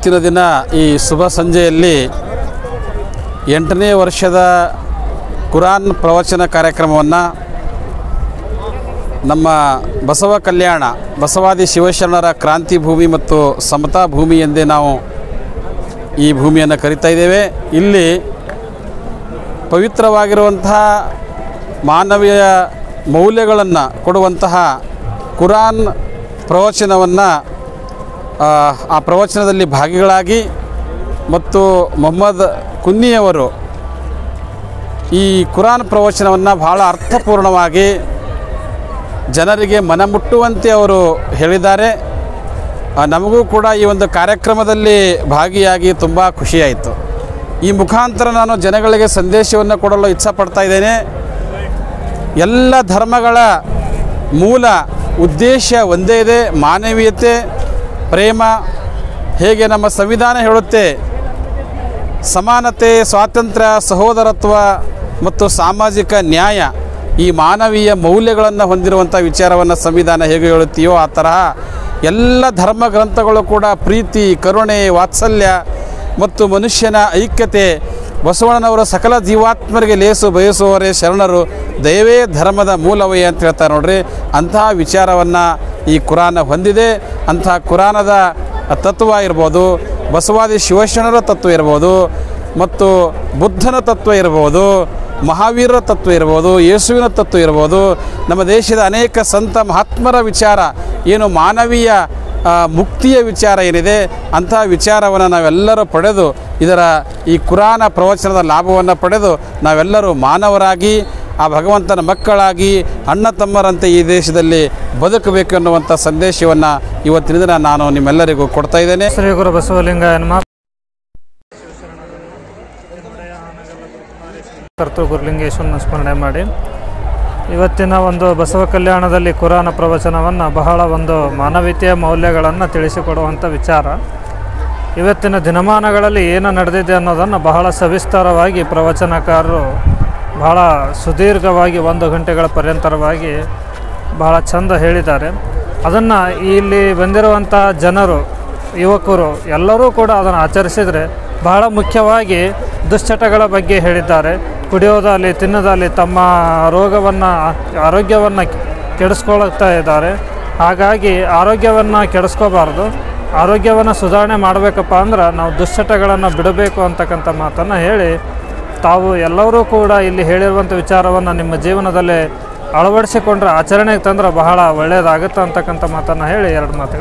ಇವತ್ತಿನ ದಿನ ಈ ಶುಭ ಸಂಜೆಯಲ್ಲಿ 8ನೇ ವರ್ಷದ ಕುರಾನ್ ಪ್ರವಚನ ಕಾರ್ಯಕ್ರಮವನ್ನು ನಮ್ಮ ಬಸವ ಕಲ್ಯಾಣ ಬಸವಾದಿ ಶಿವಶರಣರ ಕ್ರಾಂತಿ ಭೂಮಿ ಮತ್ತು ಸಮತಾ ಭೂಮಿ ಎಂದೇ ನಾವು ಈ ಭೂಮಿಯನ್ನು ಕರೀತಾ ಇದ್ದೇವೆ. ಇಲ್ಲಿ ಪವಿತ್ರವಾಗಿರುವಂತಹ ಮಾನವೀಯ ಮೌಲ್ಯಗಳನ್ನು ಕೊಡುವಂತಹ ಕುರಾನ್ ಪ್ರವಚನವನ್ನು ಆ ಪ್ರವಚನದಲ್ಲಿ ಭಾಗಿಗಳಾಗಿ ಮತ್ತು ಮೊಹಮ್ಮದ್ ಕುನ್ನಿಯವರು ಈ ಕುರಾನ್ ಪ್ರವಚನವನ್ನು ಬಹಳ ಅರ್ಥಪೂರ್ಣವಾಗಿ ಜನರಿಗೆ ಮನಮುಟ್ಟುವಂತೆ ಅವರು ಹೇಳಿದ್ದಾರೆ. ನಮಗೂ ಕೂಡ ಈ ಒಂದು ಕಾರ್ಯಕ್ರಮದಲ್ಲಿ ಭಾಗಿಯಾಗಿ ತುಂಬ ಖುಷಿಯಾಯಿತು. ಈ ಮುಖಾಂತರ ನಾನು ಜನಗಳಿಗೆ ಸಂದೇಶವನ್ನು ಕೊಡಲು ಇಚ್ಛಪಡ್ತಾ ಇದ್ದೇನೆ. ಎಲ್ಲ ಧರ್ಮಗಳ ಮೂಲ ಉದ್ದೇಶ ಒಂದೇ ಇದೆ, ಮಾನವೀಯತೆ, ಪ್ರೇಮ. ಹೇಗೆ ನಮ್ಮ ಸಂವಿಧಾನ ಹೇಳುತ್ತೆ, ಸಮಾನತೆ, ಸ್ವಾತಂತ್ರ್ಯ, ಸಹೋದರತ್ವ ಮತ್ತು ಸಾಮಾಜಿಕ ನ್ಯಾಯ, ಈ ಮಾನವೀಯ ಮೌಲ್ಯಗಳನ್ನು ಹೊಂದಿರುವಂಥ ವಿಚಾರವನ್ನು ಸಂವಿಧಾನ ಹೇಗೆ ಹೇಳುತ್ತೆಯೋ ಆ ತರಹ ಎಲ್ಲ ಧರ್ಮ ಗ್ರಂಥಗಳು ಕೂಡ ಪ್ರೀತಿ, ಕರುಣೆ, ವಾತ್ಸಲ್ಯ ಮತ್ತು ಮನುಷ್ಯನ ಐಕ್ಯತೆ, ಬಸವಣ್ಣನವರ ಸಕಲ ಜೀವಾತ್ಮರಿಗೆ ಲೇಸು ಬಯಸುವವರೇ ಶರಣರು, ದಯವೇ ಧರ್ಮದ ಮೂಲವೇ ಅಂತ ಹೇಳ್ತಾರೆ ನೋಡ್ರಿ. ಅಂತಹ ವಿಚಾರವನ್ನು ಈ ಕುರಾನ್ ಹೊಂದಿದೆ. ಅಂತಹ ಕುರಾನದ ತತ್ವ ಇರ್ಬೋದು, ಬಸವಾದಿ ಶಿವಶರಣರ ತತ್ವ ಇರ್ಬೋದು, ಮತ್ತು ಬುದ್ಧನ ತತ್ವ ಇರ್ಬೋದು, ಮಹಾವೀರರ ತತ್ವ ಇರ್ಬೋದು, ಯೇಸುವಿನ ತತ್ವ ಇರ್ಬೋದು, ನಮ್ಮ ದೇಶದ ಅನೇಕ ಸಂತ ಮಹಾತ್ಮರ ವಿಚಾರ ಏನು ಮಾನವೀಯ ಮುಕ್ತಿಯ ವಿಚಾರ ಏನಿದೆ ಅಂತಹ ವಿಚಾರವನ್ನು ನಾವೆಲ್ಲರೂ ಪಡೆದು ಈ ಕುರಾನ ಪ್ರವಚನದ ಲಾಭವನ್ನು ಪಡೆದು ನಾವೆಲ್ಲರೂ ಮಾನವರಾಗಿ ಆ ಭಗವಂತನ ಮಕ್ಕಳಾಗಿ ಅಣ್ಣ ತಮ್ಮರಂತೆ ಈ ದೇಶದಲ್ಲಿ ಬದುಕಬೇಕು ಅನ್ನುವಂಥ ಸಂದೇಶವನ್ನು ಇವತ್ತಿನ ದಿನ ನಾನು ನಿಮ್ಮೆಲ್ಲರಿಗೂ ಕೊಡ್ತಾ ಇದ್ದೇನೆ. ಶ್ರೀ ಗುರು ಬಸವಲಿಂಗಾಯ ನಮಃ. ಕರ್ತೃ ಗುರುಲಿಂಗೇಶ್ವರನ ಸ್ಮರಣೆ ಮಾಡಿ ಇವತ್ತಿನ ಒಂದು ಬಸವ ಕಲ್ಯಾಣದಲ್ಲಿ ಕುರಾನ ಪ್ರವಚನವನ್ನು ಬಹಳ ಒಂದು ಮಾನವೀಯತೆಯ ಮೌಲ್ಯಗಳನ್ನು ತಿಳಿಸಿಕೊಡುವಂಥ ವಿಚಾರ. ಇವತ್ತಿನ ದಿನಮಾನಗಳಲ್ಲಿ ಏನು ನಡೆದಿದೆ ಅನ್ನೋದನ್ನು ಬಹಳ ಸವಿಸ್ತಾರವಾಗಿ ಪ್ರವಚನಕಾರರು ಬಹಳ ಸುದೀರ್ಘವಾಗಿ 1 ಗಂಟೆಗಳ ಪರ್ಯಂತರವಾಗಿ ಬಹಳ ಚಂದ ಹೇಳಿದ್ದಾರೆ. ಅದನ್ನು ಇಲ್ಲಿ ಬಂದಿರುವಂಥ ಜನರು, ಯುವಕರು ಎಲ್ಲರೂ ಕೂಡ ಅದನ್ನು ಆಚರಿಸಿದರೆ ಬಹಳ ಮುಖ್ಯವಾಗಿ ದುಶ್ಚಟಗಳ ಬಗ್ಗೆ ಹೇಳಿದ್ದಾರೆ. ಕುಡಿಯೋದಾಗಲಿ ತಿನ್ನೋದಾಗಲಿ ತಮ್ಮ ಆರೋಗ್ಯವನ್ನು ಕೆಡಿಸ್ಕೊಳ್ತಾ ಇದ್ದಾರೆ. ಹಾಗಾಗಿ ಆರೋಗ್ಯವನ್ನು ಕೆಡಿಸ್ಕೋಬಾರ್ದು. ಆರೋಗ್ಯವನ್ನು ಸುಧಾರಣೆ ಮಾಡಬೇಕಪ್ಪ ಅಂದ್ರೆ ನಾವು ದುಶ್ಚಟಗಳನ್ನು ಬಿಡಬೇಕು ಅಂತಕ್ಕಂಥ ಮಾತನ್ನು ಹೇಳಿ, ತಾವು ಎಲ್ಲರೂ ಕೂಡ ಇಲ್ಲಿ ಹೇಳಿರುವಂಥ ವಿಚಾರವನ್ನು ನಿಮ್ಮ ಜೀವನದಲ್ಲಿ ಅಳವಡಿಸಿಕೊಂಡ್ರೆ, ಆಚರಣೆಗೆ ತಂದ್ರೆ ಬಹಳ ಒಳ್ಳೆಯದಾಗುತ್ತೆ ಅಂತಕ್ಕಂಥ ಮಾತನ್ನು ಹೇಳಿ 2 ಮಾತುಗಳು